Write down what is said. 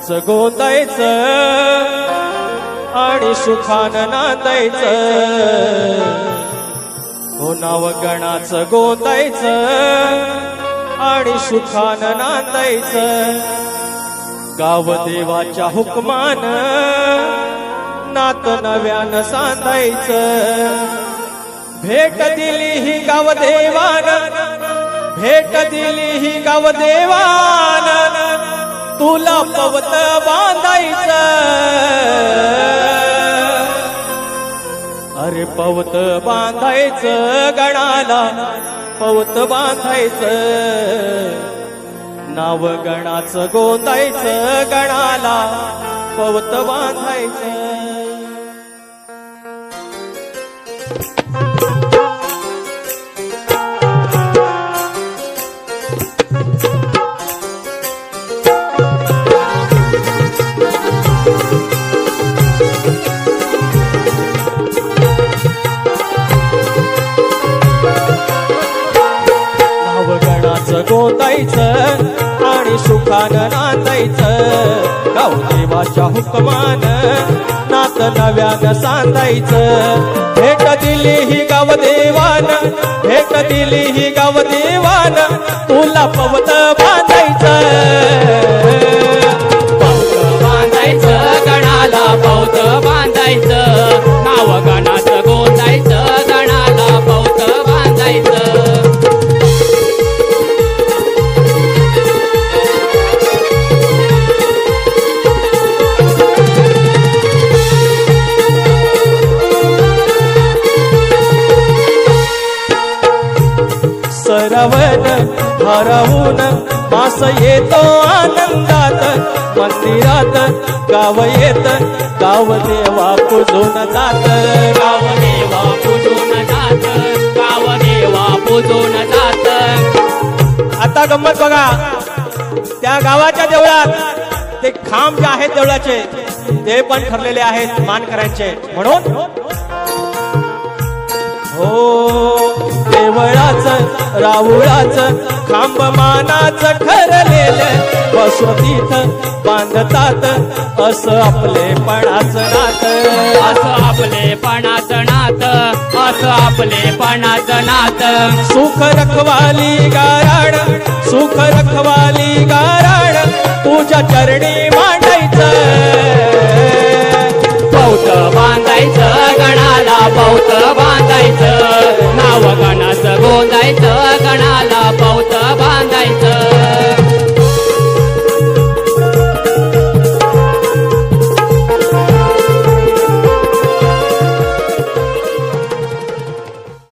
गणाचं गोंदायचं आणि सुखानं नांदायचं. हो नाव गणाचं गोंदायचं आणि सुखानं नांदायचं. गाव देवाच्या हुकमानं नात नव्यानं सांधायचं. भेट दिली ही गावदेवानं, भेट दिली ही गावदेवानं, तुला पवत बांधायचं. अरे पवत बांधायचं गणाला, पवत बांधायचं. नाव गणाचं गोंदायचं गणाला, पवत बांधायचं. गोंदायचं आणि सुखानं नांदायचं. गाव देवाच्या हुकमानं नात नव्यानं सांधायचं. भेट दिली ही गावदेवानं, भेट दिली ही गावदेवानं, तुला पवत बांधायचं. पवत बांधायचं गणाला, पवत बांधायचं. नाव गणाचं गोंदायचं गणाला, पवत बांधायचं. सरवण हरवून मास येतो आनंदात. मंदिरात गाव येत, गाव देवा पूजून जात. गाव देवा पूजून जात, गाव देवा पूजून जात. आता गंमत बघा, त्या गावाच्या देवळात ते खांब जे आहेत देवळाचे ते पण ठरलेले आहेत मानकऱ्यांचे. म्हणून हो देवळाचं राऊळाचं खांब मानाचं ठरलेलं. बसवतीत बांधतात असं आपलेपणाचं नातं, असं आपलेपणाचं नातं, असं आपलेपणाचं नातं. सुख रखवाली गाराड, सुख रखवाली गाराड, तुझ्या चरणी मांडायचं. पवत बांधायचं गणाला, पवत बांधायचं. नाव